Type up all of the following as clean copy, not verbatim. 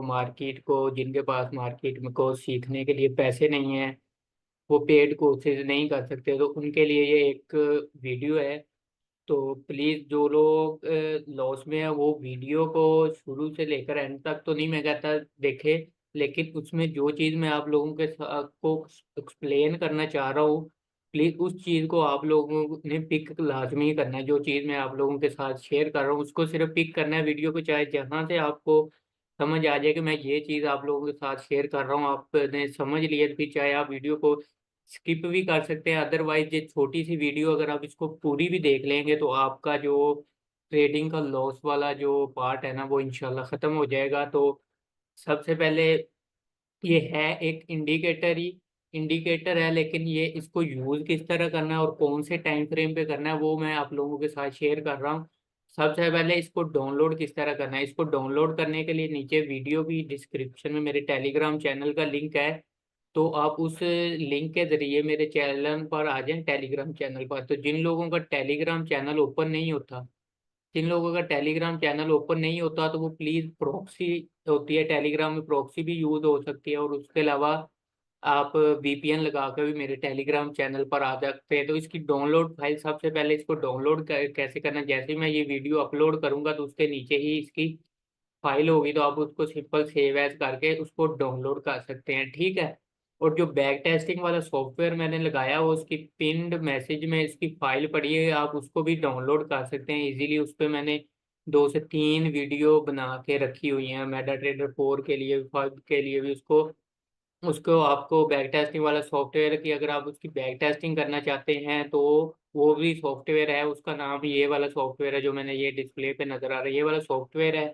Market को, जिनके पास market में को सीखने के लिए पैसे नहीं हैं, वो पेड कोर्सेज नहीं कर सकते, तो उनके लिए ये एक वीडियो है। तो प्लीज़ जो लोग लॉस में है वो वीडियो को शुरू से लेकर एंड तक तो नहीं मैं कहता देखे, लेकिन उसमें जो चीज़ मैं आप लोगों के साथ को एक्सप्लेन करना चाह रहा हूँ, प्लीज़ उस चीज़ को आप लोगों ने पिक लाजमी करना है। जो चीज़ मैं आप लोगों के साथ शेयर कर रहा हूँ उसको सिर्फ पिक करना है वीडियो को, चाहे जहाँ से आपको समझ आ जाए कि मैं ये चीज़ आप लोगों के साथ शेयर कर रहा हूँ, आपने समझ लिया, तो फिर चाहे आप वीडियो को स्किप भी कर सकते हैं। अदरवाइज ये छोटी सी वीडियो अगर आप इसको पूरी भी देख लेंगे तो आपका जो ट्रेडिंग का लॉस वाला जो पार्ट है ना वो इंशाल्लाह ख़त्म हो जाएगा। तो सबसे पहले ये है एक इंडिकेटर है, लेकिन ये इसको यूज़ किस तरह करना है और कौन से टाइम फ्रेम पे करना है वो मैं आप लोगों के साथ शेयर कर रहा हूँ। सबसे पहले इसको डाउनलोड किस तरह करना है, इसको डाउनलोड करने के लिए नीचे वीडियो भी डिस्क्रिप्शन में मेरे टेलीग्राम चैनल का लिंक है। तो आप उस लिंक के ज़रिए मेरे चैनल पर आ जाएँ, टेलीग्राम चैनल पर। तो जिन लोगों का टेलीग्राम चैनल ओपन नहीं होता तो वो प्लीज़ प्रॉक्सी होती है, टेलीग्राम में प्रॉक्सी भी यूज़ हो सकती है, और उसके अलावा आप वीपीएन लगा कर भी मेरे टेलीग्राम चैनल पर आ सकते हैं। तो इसकी डाउनलोड फाइल, सबसे पहले इसको डाउनलोड कैसे करना है, जैसे ही मैं ये वीडियो अपलोड करूँगा तो उसके नीचे ही इसकी फाइल होगी, तो आप उसको सिंपल सेव एज़ करके उसको डाउनलोड कर सकते हैं, ठीक है? और जो बैक टेस्टिंग वाला सॉफ्टवेयर मैंने लगाया वो उसकी पिन्ड मैसेज में इसकी फाइल पड़ी है, आप उसको भी डाउनलोड कर सकते हैं इजीली। उस पे मैंने 2 से 3 वीडियो बना के रखी हुई हैं, मेटाट्रेडर 4 के लिए, 5 के लिए भी। उसको उसको आपको बैक टेस्टिंग वाला सॉफ्टवेयर की अगर आप उसकी बैक टेस्टिंग करना चाहते हैं तो वो भी सॉफ्टवेयर है, उसका नाम ये वाला सॉफ्टवेयर है जो मैंने ये डिस्प्ले पे नज़र आ रहा है, ये वाला सॉफ्टवेयर है।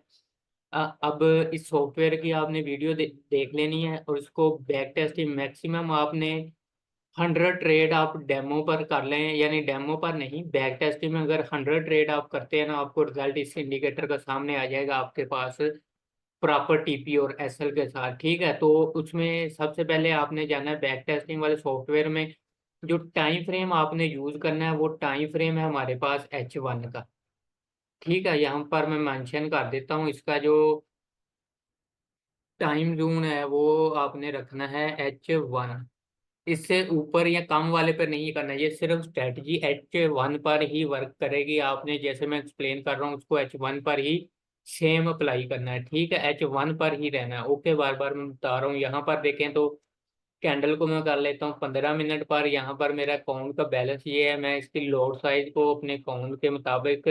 अब इस सॉफ्टवेयर की आपने वीडियो देख लेनी है और इसको बैक टेस्टिंग मैक्सिमम आपने 100 ट्रेड आप डेमो पर कर लें, यानी डेमो पर नहीं, बैक टेस्टिंग में अगर 100 ट्रेड आप करते हैं ना, आपको रिजल्ट इस इंडिकेटर का सामने आ जाएगा आपके पास, प्रॉपर टीपी और एसएल के साथ, ठीक है? तो उसमें सबसे पहले आपने जाना है बैक टेस्टिंग वाले सॉफ्टवेयर में। जो टाइम फ्रेम आपने यूज़ करना है वो टाइम फ्रेम है हमारे पास H1 का, ठीक है? यहाँ पर मैं मेंशन कर देता हूँ, इसका जो टाइम जोन है वो आपने रखना है H1। इससे ऊपर या कम वाले पर नहीं करना, ये सिर्फ स्ट्रेटजी H1 पर ही वर्क करेगी। आपने जैसे मैं एक्सप्लेन कर रहा हूँ उसको H1 पर ही सेम अप्लाई करना है, ठीक है? H1 पर ही रहना है, ओके? बार बार मैं बता रहा हूँ। यहाँ पर देखें तो कैंडल को मैं कर लेता हूँ 15 मिनट पर। यहाँ पर मेरा अकाउंट का बैलेंस ये है, मैं इसकी लॉट साइज को अपने अकाउंट के मुताबिक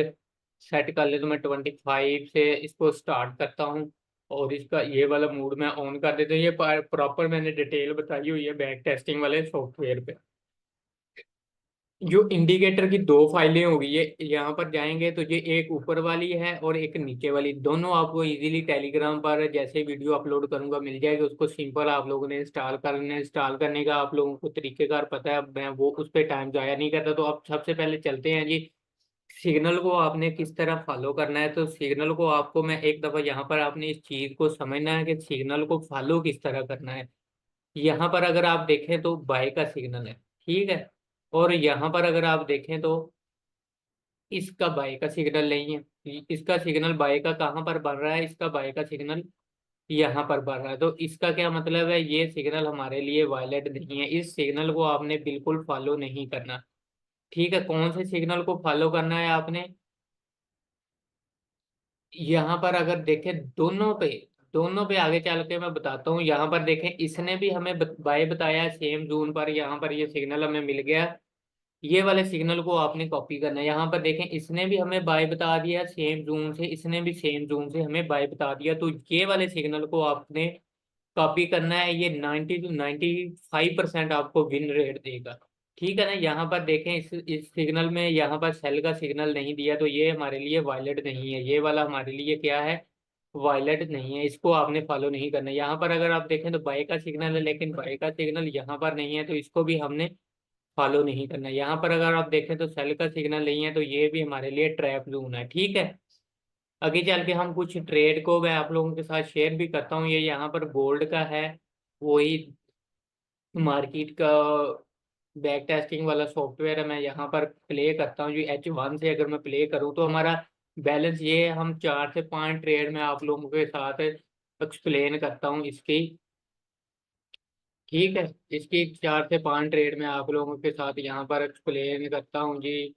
सेट कर ले तो मैं 25 से इसको स्टार्ट करता हूँ, और इसका ये वाला मूड मैं ऑन कर देता हूँ। ये प्रॉपर मैंने डिटेल बताई हुई है बैक टेस्टिंग वाले सॉफ्टवेयर पे। जो इंडिकेटर की 2 फाइलें होगी, ये यहाँ पर जाएंगे तो ये एक ऊपर वाली है और एक नीचे वाली, दोनों आपको इजीली टेलीग्राम पर जैसे वीडियो अपलोड करूंगा मिल जाएगी। उसको सिंपल आप लोगों ने इंस्टॉल करने का आप लोगों को तरीकेकार पता है, मैं वो उस पर टाइम जाया नहीं करता। तो अब सबसे पहले चलते हैं जी, सिग्नल को आपने किस तरह फॉलो करना है। तो सिग्नल को आपको मैं एक दफ़ा यहाँ पर आपने इस चीज़ को समझना है कि सिग्नल को फॉलो किस तरह करना है। यहाँ पर अगर आप देखें तो बाय का सिग्नल है, ठीक है? और यहाँ पर अगर आप देखें तो इसका बाय का सिग्नल नहीं है। इसका सिग्नल बाय का कहाँ पर बन रहा है, इसका बाय का सिग्नल यहाँ पर बन रहा है। तो इसका क्या मतलब है, ये सिग्नल हमारे लिए वायलेट नहीं है, इस सिग्नल को आपने बिल्कुल फॉलो नहीं करना, ठीक है? कौन से सिग्नल को फॉलो करना है आपने, यहाँ पर अगर देखें दोनों पे आगे चल के मैं बताता हूँ। यहाँ पर देखें इसने भी हमें बाय बताया सेम जोन पर, यहाँ पर ये सिग्नल हमें मिल गया। ये वाले सिग्नल को आपने कॉपी करना है। यहाँ पर देखें इसने भी हमें बाय बता दिया सेम जोन से, इसने भी सेम जोन से हमें बाय बता दिया। तो ये वाले सिग्नल को आपने कॉपी करना है, ये 90 to 95% आपको विन रेट देगा, ठीक है ना? यहाँ पर देखें इस सिग्नल में यहाँ पर सेल का सिग्नल नहीं दिया, तो ये हमारे लिए वायलेट नहीं है, ये वाला हमारे लिए क्या है, वायलेट नहीं है, इसको आपने फॉलो नहीं करना। यहाँ पर अगर आप देखें तो बाय का सिग्नल है, लेकिन बाय का सिग्नल यहाँ पर नहीं है, तो इसको भी हमने फॉलो नहीं करना। यहाँ पर अगर आप देखें तो सेल का सिग्नल नहीं है, तो ये भी हमारे लिए ट्रैप जोन है, ठीक है? आगे चल के हम कुछ ट्रेड को मैं आप लोगों के साथ शेयर भी करता हूँ। ये यहाँ पर गोल्ड का है, वही मार्केट का बैक टेस्टिंग वाला सॉफ्टवेयर है। मैं यहाँ पर प्ले करता हूँ जी, H1 से अगर मैं प्ले करूँ तो हमारा बैलेंस ये है, हम 4 से 5 ट्रेड में आप लोगों के साथ एक्सप्लेन करता हूँ इसकी। ठीक है, इसकी 4 से 5 ट्रेड में आप लोगों के साथ यहाँ पर एक्सप्लेन करता हूँ जी।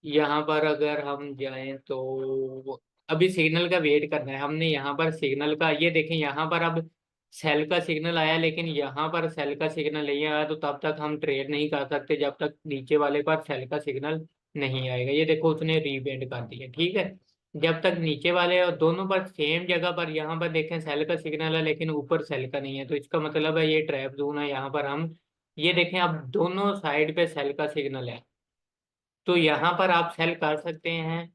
यहाँ पर अगर हम जाएं तो अभी सिग्नल का वेट करना है हमने। यहाँ पर सिग्नल का ये देखें, यहाँ पर अब सेल का सिग्नल आया, लेकिन यहाँ पर सेल का सिग्नल नहीं आया, तो तब तक हम ट्रेड नहीं कर सकते जब तक नीचे वाले पर सेल का सिग्नल नहीं आएगा। ये देखो उसने रीबेंड कर दिया, ठीक है। जब तक नीचे वाले और दोनों पर सेम जगह पर यहाँ पर देखें सेल का सिग्नल है, लेकिन ऊपर सेल का नहीं है, तो इसका मतलब है ये ट्रैप जोन है। यहाँ पर हम ये देखें, अब दोनों साइड पे सेल का सिग्नल है, तो यहाँ पर आप सेल कर सकते हैं।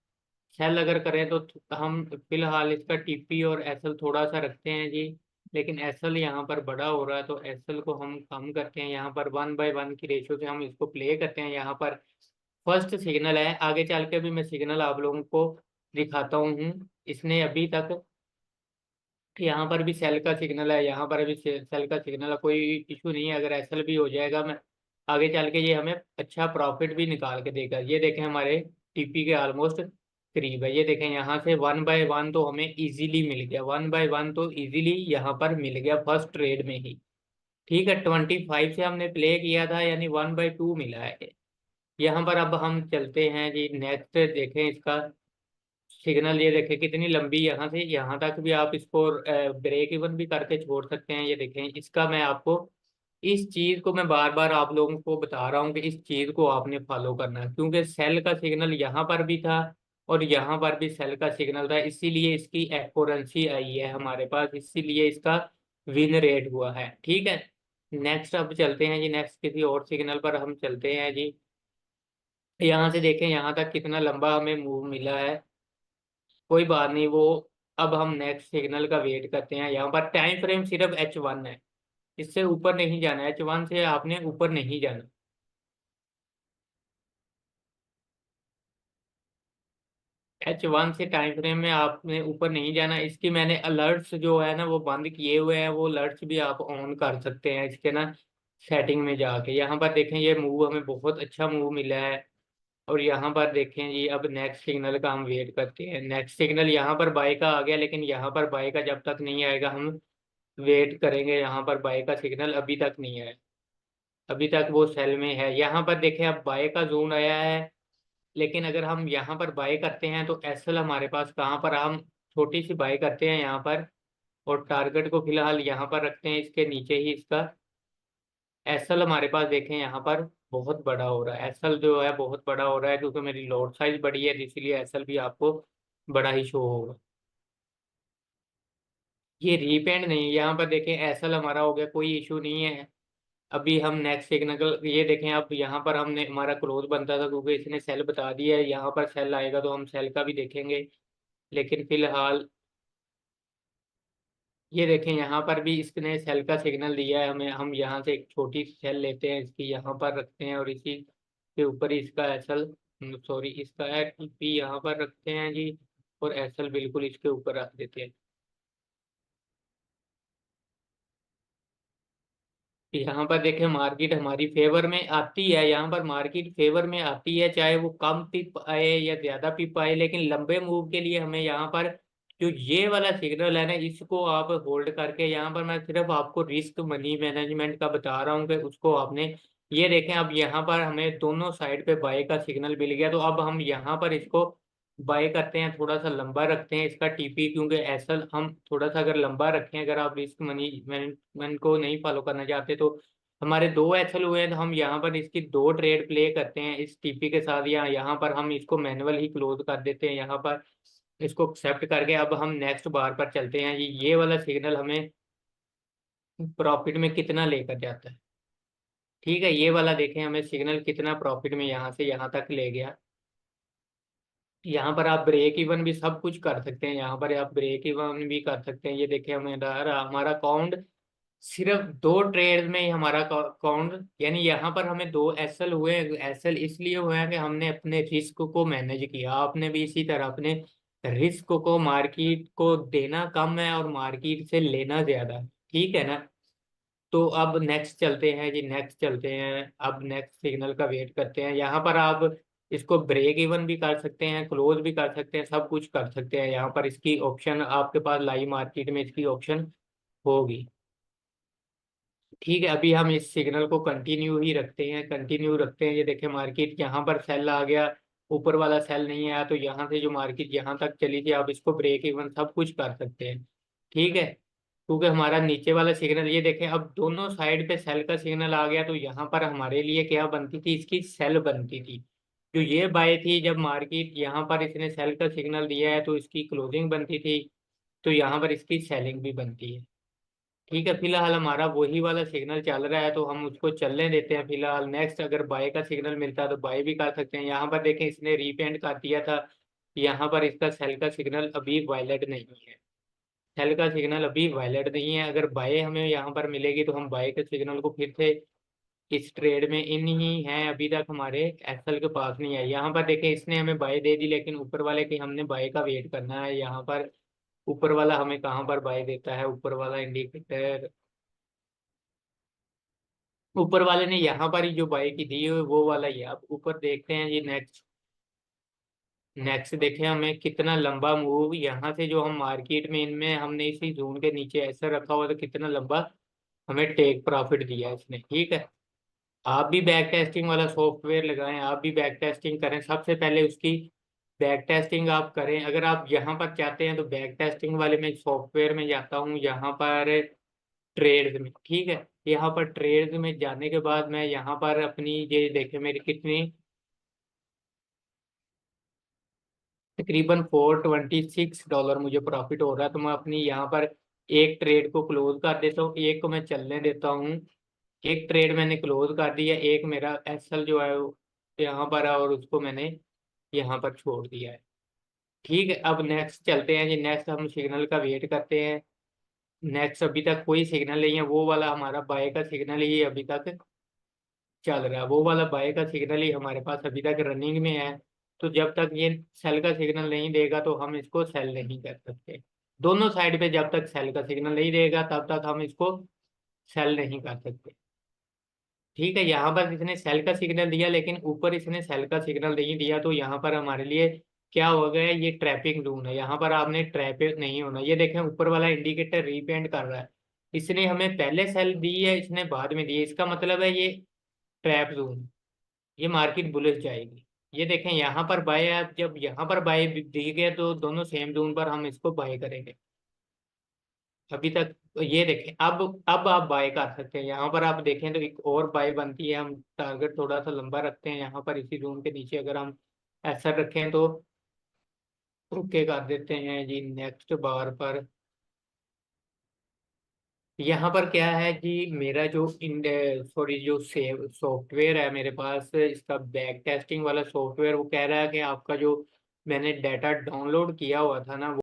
सेल अगर करें तो हम फिलहाल इसका टीपी और एसएल थोड़ा सा रखते हैं जी। लेकिन एसएल यहाँ पर बड़ा हो रहा है, तो एसएल को हम कम करते हैं। यहाँ पर 1/1 की रेशियो से हम इसको प्ले करते हैं। यहाँ पर फर्स्ट सिग्नल है, आगे चल के भी मैं सिग्नल आप लोगों को दिखाता हूँ। इसने अभी तक यहाँ पर भी सेल का सिग्नल है, यहाँ पर भी सेल का सिग्नल है, कोई इशू नहीं है। अगर एसएल भी हो जाएगा, मैं आगे चल के ये हमें अच्छा प्रॉफिट भी निकाल के देगा। ये देखें हमारे टीपी के ऑलमोस्ट करीब है। ये देखें यहाँ से 1/1 तो हमें इजीली मिल गया, 1/1 तो इजीली यहाँ पर मिल गया फर्स्ट ट्रेड में ही। ठीक है, 25 से हमने प्ले किया था, यानी 1/2 मिला है। यहाँ पर अब हम चलते हैं जी नेक्स्ट, देखें इसका सिग्नल। ये देखें कितनी लंबी, यहाँ से यहाँ तक भी आप इसको ब्रेक इवन भी करके छोड़ सकते हैं। ये देखें इसका, मैं आपको इस चीज को मैं बार बार आप लोगों को बता रहा हूँ कि इस चीज को आपने फॉलो करना है, क्योंकि सेल का सिग्नल यहाँ पर भी था और यहाँ पर भी सेल का सिग्नल था, इसीलिए इसकी एक्यूरेंसी आई है हमारे पास, इसीलिए इसका विन रेट हुआ है। ठीक है, नेक्स्ट अब चलते हैं जी, नेक्स्ट किसी और सिग्नल पर हम चलते हैं जी। यहाँ से देखें यहाँ तक कितना लंबा हमें मूव मिला है, कोई बात नहीं वो। अब हम नेक्स्ट सिग्नल का वेट करते हैं। यहाँ पर टाइम फ्रेम सिर्फ H1 है, इससे ऊपर नहीं जाना, H1 से आपने ऊपर नहीं जाना। H1 से टाइम फ्रेम में आपने ऊपर नहीं जाना। इसकी मैंने अलर्ट्स जो है ना वो बंद किए हुए हैं, वो अलर्ट्स भी आप ऑन कर सकते हैं इसके ना सेटिंग में जाके। यहाँ पर देखें ये मूव हमें बहुत अच्छा मूव मिला है। और यहाँ पर देखें जी, अब नेक्स्ट सिग्नल का हम वेट करते हैं। नेक्स्ट सिग्नल यहाँ पर बाय का आ गया, लेकिन यहाँ पर बाय का जब तक नहीं आएगा हम वेट करेंगे। यहाँ पर बाय का सिग्नल अभी तक नहीं आया, अभी तक वो सेल में है। यहाँ पर देखें अब बाय का जोन आया है, लेकिन अगर हम यहाँ पर बाय करते हैं तो एसएल हमारे पास कहाँ पर, हम छोटी सी बाय करते हैं यहाँ पर और टारगेट को फिलहाल यहाँ पर रखते हैं, इसके नीचे ही इसका एसएल हमारे पास देखें यहाँ पर बहुत बड़ा हो रहा है। एसएल जो है बहुत बड़ा हो रहा है, क्योंकि मेरी लॉट साइज बड़ी है, इसीलिए एसएल भी आपको बड़ा ही शो होगा। ये रीपेंड नहीं, यहाँ पर देखें एसएल हमारा हो गया, कोई इशू नहीं है। अभी हम नेक्स्ट सिग्नल ये देखें, अब यहाँ पर हमने हमारा क्लोज बनता था, क्योंकि इसने सेल बता दिया है। यहाँ पर सेल आएगा तो हम सेल का भी देखेंगे, लेकिन फिलहाल ये देखें यहाँ पर भी इसने सेल का सिग्नल दिया है हमें। हम यहाँ से एक छोटी सी सेल लेते हैं, इसकी यहाँ पर रखते हैं, और इसी के ऊपर ही इसका एसएल, सॉरी इसका है टीपी यहाँ पर रखते हैं जी, और एसएल बिल्कुल इसके ऊपर रख देते हैं। यहाँ पर देखें मार्केट हमारी फेवर में आती है, यहाँ पर मार्केट फेवर में आती है, चाहे वो कम पिप आए या ज्यादा पिप आए, लेकिन लंबे मूव के लिए हमें यहाँ पर जो ये वाला सिग्नल है ना, इसको आप होल्ड करके, यहाँ पर मैं सिर्फ आपको रिस्क मनी मैनेजमेंट का बता रहा हूँ कि उसको आपने, ये देखें अब यहाँ पर हमें दोनों साइड पे बाय का सिग्नल मिल गया, तो अब हम यहाँ पर इसको बाय करते हैं, थोड़ा सा लंबा रखते हैं इसका टीपी, क्योंकि एसएल हम थोड़ा सा अगर लंबा रखें, अगर आप रिस्क मनी मैनेजमेंट को नहीं फॉलो करना चाहते, तो हमारे 2 एसएल हुए हैं, तो हम यहाँ पर इसकी 2 ट्रेड प्ले करते हैं इस टीपी के साथ, या यहाँ पर हम इसको मैनुअल ही क्लोज कर देते हैं। यहाँ पर इसको एक्सेप्ट करके अब हम नेक्स्ट बार पर चलते हैं। ये वाला सिग्नल हमें प्रॉफिट में कितना लेकर जाता है। ठीक है, ये वाला देखें हमें सिग्नल कितना प्रॉफिट में यहाँ से यहाँ तक ले गया। यहाँ पर आप ब्रेक इवन भी सब कुछ कर सकते हैं, यहाँ पर आप ब्रेक इवन भी कर सकते हैं। ये देखिए हमारा काउंट सिर्फ 2 ट्रेड में ही हमारा काउंट, यानी यहाँ पर हमें 2 एसएल हुए। एसएल इसलिए हुए हैं कि हमने अपने रिस्क को मैनेज किया। आपने भी इसी तरह अपने रिस्क को, मार्केट को देना कम है और मार्केट से लेना ज्यादा है। ठीक है ना। तो अब नेक्स्ट चलते हैं जी, नेक्स्ट चलते हैं, अब नेक्स्ट सिग्नल का वेट करते हैं। यहाँ पर आप इसको ब्रेक इवन भी कर सकते हैं, क्लोज भी कर सकते हैं, सब कुछ कर सकते हैं। यहाँ पर इसकी ऑप्शन आपके पास लाइव मार्केट में इसकी ऑप्शन होगी। ठीक है, अभी हम इस सिग्नल को कंटिन्यू ही रखते हैं, कंटिन्यू रखते हैं। ये देखें मार्केट यहाँ पर सेल आ गया, ऊपर वाला सेल नहीं आया, तो यहाँ से जो मार्केट यहाँ तक चली थी आप इसको ब्रेक इवन सब कुछ कर सकते हैं। ठीक है, क्योंकि हमारा नीचे वाला सिग्नल ये देखें, अब दोनों साइड पे सेल का सिग्नल आ गया, तो यहाँ पर हमारे लिए क्या बनती थी, इसकी सेल बनती थी। जो ये बाय थी, जब मार्केट यहाँ पर इसने सेल का सिग्नल दिया है तो इसकी क्लोजिंग बनती थी, तो यहाँ पर इसकी सेलिंग भी बनती है। ठीक है, फिलहाल हमारा वही वाला सिग्नल चल रहा है तो हम उसको चलने देते हैं फिलहाल। नेक्स्ट अगर बाय का सिग्नल मिलता है तो बाय भी कर सकते हैं। यहाँ पर देखें इसने रीपेंड कर दिया था, यहाँ पर इसका सेल का सिग्नल अभी वायलेट नहीं है, सेल का सिग्नल अभी वायलेट नहीं है। अगर बाय हमें यहाँ पर मिलेगी तो हम बाय के सिग्नल को फिर से इस ट्रेड में इन ही है, अभी तक हमारे एसएल के पास नहीं है। यहाँ पर देखें इसने हमें बाय दे दी, लेकिन ऊपर वाले की हमने बाय का वेट करना है। यहाँ पर ऊपर वाला हमें कहाँ पर बाय देता है, ऊपर वाला इंडिकेटर, ऊपर वाले ने यहाँ पर ही जो बाई की दी है वो वाला ही है। अब ऊपर देखते हैं जी, नेक्स्ट नेक्स्ट देखें हमें कितना लंबा मूव यहाँ से, जो हम मार्केट में इनमें हमने इसी जोन के नीचे ऐसा रखा हुआ, तो कितना लंबा हमें टेक प्रॉफिट दिया है इसने। ठीक है, आप भी बैक टेस्टिंग वाला सॉफ्टवेयर लगाएं, आप भी बैक टेस्टिंग करें। सबसे पहले उसकी बैक टेस्टिंग आप करें। अगर आप यहाँ पर चाहते हैं तो बैक टेस्टिंग वाले में सॉफ्टवेयर में जाता हूँ, यहाँ पर ट्रेड्स में। ठीक है, यहाँ पर ट्रेड्स में जाने के बाद मैं यहाँ पर अपनी ये देखे मेरी कितनी, तकरीबन $426 मुझे प्रॉफिट हो रहा है। तो मैं अपनी यहाँ पर एक ट्रेड को क्लोज कर देता हूँ, एक को मैं चलने देता हूँ। एक ट्रेड मैंने क्लोज कर दिया, एक मेरा एसएल जो है वो यहाँ पर है और उसको मैंने यहाँ पर छोड़ दिया है। ठीक है, अब नेक्स्ट चलते हैं जी। नेक्स्ट हम सिग्नल का वेट करते हैं। नेक्स्ट अभी तक कोई सिग्नल नहीं है, वो वाला हमारा बाय का सिग्नल ही अभी तक चल रहा है, वो वाला बाय का सिग्नल ही हमारे पास अभी तक रनिंग में है। तो जब तक ये सेल का सिग्नल नहीं देगा तो हम इसको सेल नहीं कर सकते। दोनों साइड पे जब तक सेल का सिग्नल नहीं देगा तब तक हम इसको सेल नहीं कर सकते। ठीक है, यहाँ पर इसने सेल का सिग्नल दिया, लेकिन ऊपर इसने सेल का सिग्नल नहीं दिया, तो यहाँ पर हमारे लिए क्या हो गया, ये ट्रैपिंग जोन है। यहाँ पर आपने ट्रैप नहीं होना। ये देखें ऊपर वाला इंडिकेटर रीपेंड कर रहा है, इसने हमें पहले सेल दी है, इसने बाद में दी है, इसका मतलब है ये ट्रैप जोन, ये मार्केट बुलिश जाएगी। ये देखें यहाँ पर बाय है, जब यहाँ पर बाय दी गए तो दोनों सेम जोन पर हम इसको बाय करेंगे। अभी तक तो ये देखें, अब आप बाय कर सकते हैं। यहाँ पर आप देखें तो एक और बाय बनती है। हम टारगेट थोड़ा सा लंबा रखते हैं, यहाँ पर इसी जोन के नीचे अगर हम ऐसा रखें तो ओके कर देते हैं जी। नेक्स्ट बार पर यहाँ पर क्या है जी, मेरा जो सॉरी जो सेव सॉफ्टवेयर है मेरे पास, इसका बैक टेस्टिंग वाला सॉफ्टवेयर, वो कह रहा है कि आपका जो मैंने डाटा डाउनलोड किया हुआ था ना